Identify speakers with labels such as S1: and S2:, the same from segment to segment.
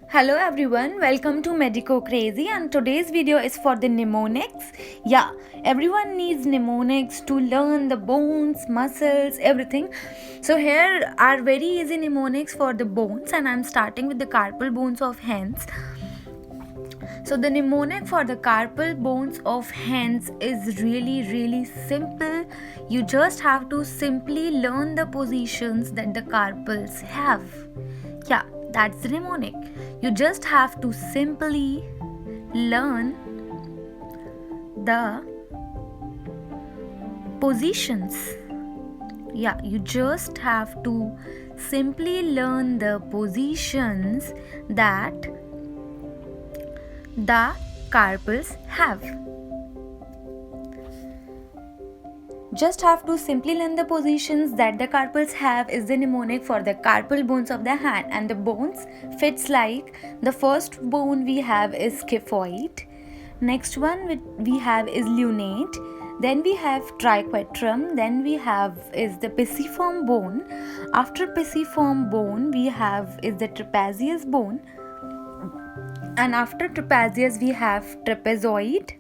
S1: Hello everyone, welcome to Medico Crazy, and today's video is for the mnemonics. Yeah, everyone needs mnemonics to learn the bones, muscles, everything. So here are very easy mnemonics for the bones, and I'm starting with the carpal bones of hands. So the mnemonic for the carpal bones of hands is really simple. You just have to simply learn the positions that the carpals have. Yeah, that's the mnemonic. You just have to simply learn the positions. Yeah, you just have to simply learn the positions that the carpals have. Just have to simply learn the positions that the carpals have is the mnemonic for the carpal bones of the hand, and the bones fits like the first bone we have is scaphoid, next one we have is lunate, then we have triquetrum, then we have is the pisiform bone. After pisiform bone we have is the trapezius bone, and after trapezius we have trapezoid,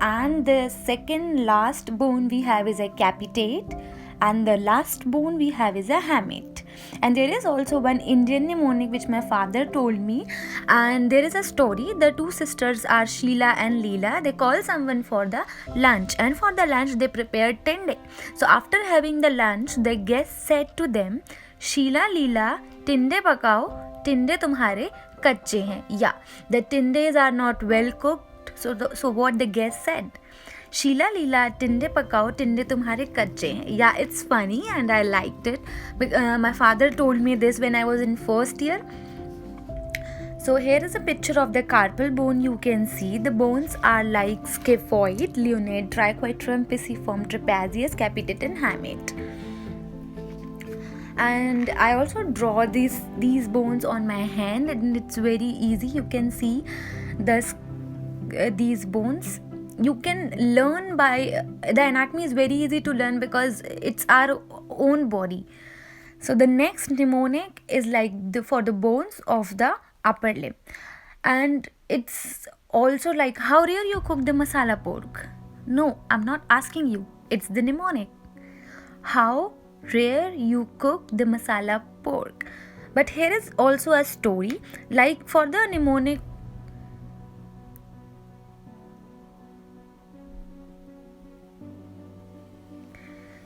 S1: and the second last bone we have is a capitate, and the last bone we have is a hamate. And there is also one Indian mnemonic which my father told me, and there is a story. The two sisters are Sheila and Leela. They call someone for the lunch, and for the lunch they prepared tinde. So after having the lunch, the guest said to them, Sheila, Leela, tinde pakao, tinde tumhare kache hain. Yeah, the tindes are not well cooked. So what the guest said, Sheila, Leela, tinde pakao, tinde tumhare kache hain. Yeah, it's funny and I liked it. My father told me this when I was in first year. So here is a picture of the carpal bone. You can see the bones are like scaphoid, lunate, triquetrum, pisiform, trapezius, capitate and hamate. And I also draw these bones on my hand, and it's very easy. You can see these bones. You can learn by the anatomy is very easy to learn because it's our own body. So the next mnemonic is like for the bones of the upper limb, and it's also like how rare you cook the masala pork. No, I'm not asking you. It's the mnemonic. How rare you cook the masala pork. But here is also a story like for the mnemonic.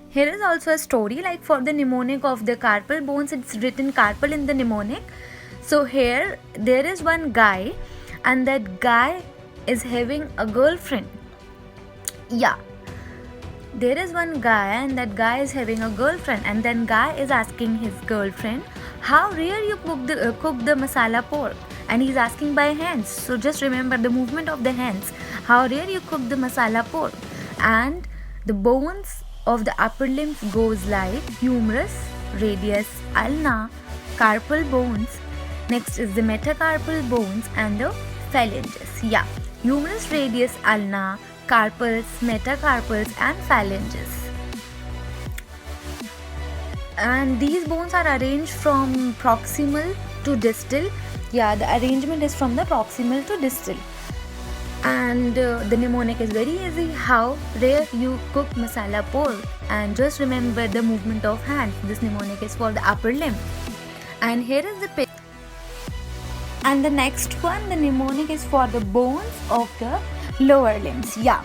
S1: Here is also a story like for the mnemonic of the carpal bones. It's written carpal in the mnemonic. So here there is one guy, and that guy is having a girlfriend. Yeah, there is one guy, and that guy is having a girlfriend, and then guy is asking his girlfriend, how rare you cook the masala pork, and he's asking by hands. So just remember the movement of the hands. How rare you cook the masala pork. And the bones of the upper limbs goes like humerus, radius, ulna, carpal bones. Next is the metacarpal bones and the phalanges. Yeah, humerus, radius, ulna, carpals, metacarpals and phalanges. And these bones are arranged from proximal to distal. Yeah, the arrangement is from the proximal to distal. And the mnemonic is very easy. How rare you cook masala pork. And just remember the movement of hands. This mnemonic is for the upper limb. And here is the picture. And the next one, the mnemonic is for the bones of the lower limbs. Yeah.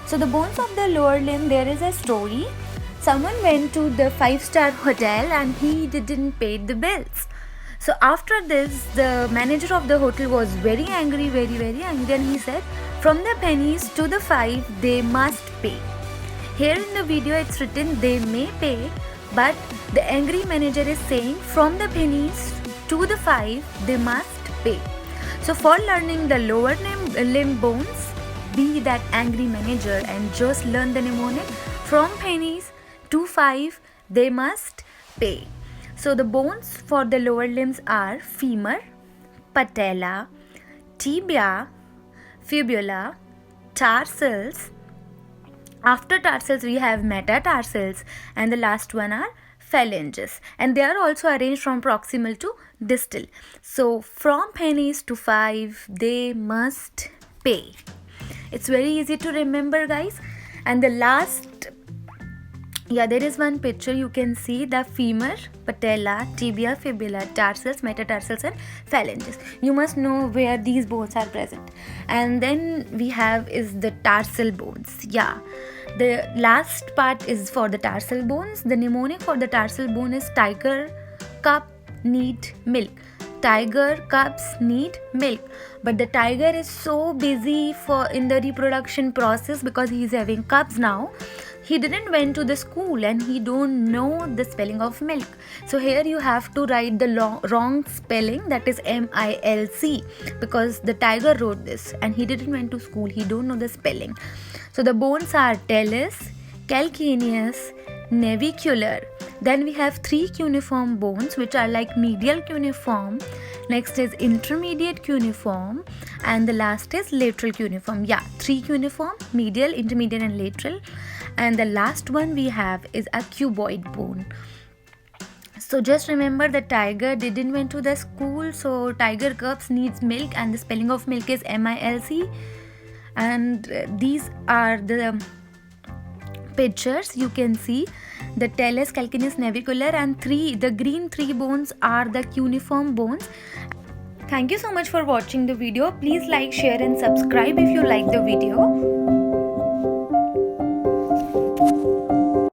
S1: So the bones of the lower limb, there is a story. Someone went to the 5-star hotel and he didn't pay the bills. So after this, the manager of the hotel was very angry, very angry, and he said, from the pennies to the 5, they must pay. Here in the video it's written they may pay, but the angry manager is saying from the pennies to the 5, they must pay. So for learning the lower limb bones, be that angry manager and just learn the mnemonic from pennies to 5, they must pay. So the bones for the lower limbs are femur, patella, tibia, fibula, tarsals. After tarsals we have metatarsals, and the last one are phalanges, and they are also arranged from proximal to distal. So from pennies to 5 they must pay. It's very easy to remember, guys. And the last, yeah, there is one picture. You can see the femur, patella, tibia, fibula, tarsals, metatarsals and phalanges. You must know where these bones are present. And then we have is the tarsal bones. Yeah, the last part is for the tarsal bones. The mnemonic for the tarsal bone is tiger cup need milk. Tiger cubs need milk, but the tiger is so busy in the reproduction process because he is having cubs now. He didn't went to the school and he don't know the spelling of milk. So here you have to write the wrong spelling, that is MILC, because the tiger wrote this and he didn't went to school. He don't know the spelling. So the bones are talus, calcaneus, navicular. Then we have 3 cuneiform bones which are like medial cuneiform. Next is intermediate cuneiform, and the last is lateral cuneiform. Yeah, 3 cuneiform, medial, intermediate and lateral. And the last one we have is a cuboid bone. So just remember, the tiger didn't went to the school, so tiger cubs needs milk and the spelling of milk is MILC. And these are the pictures. You can see the talus, calcaneus, navicular, and the green 3 bones are the cuneiform bones. Thank you so much for watching the video. Please like, share and subscribe if you like the video.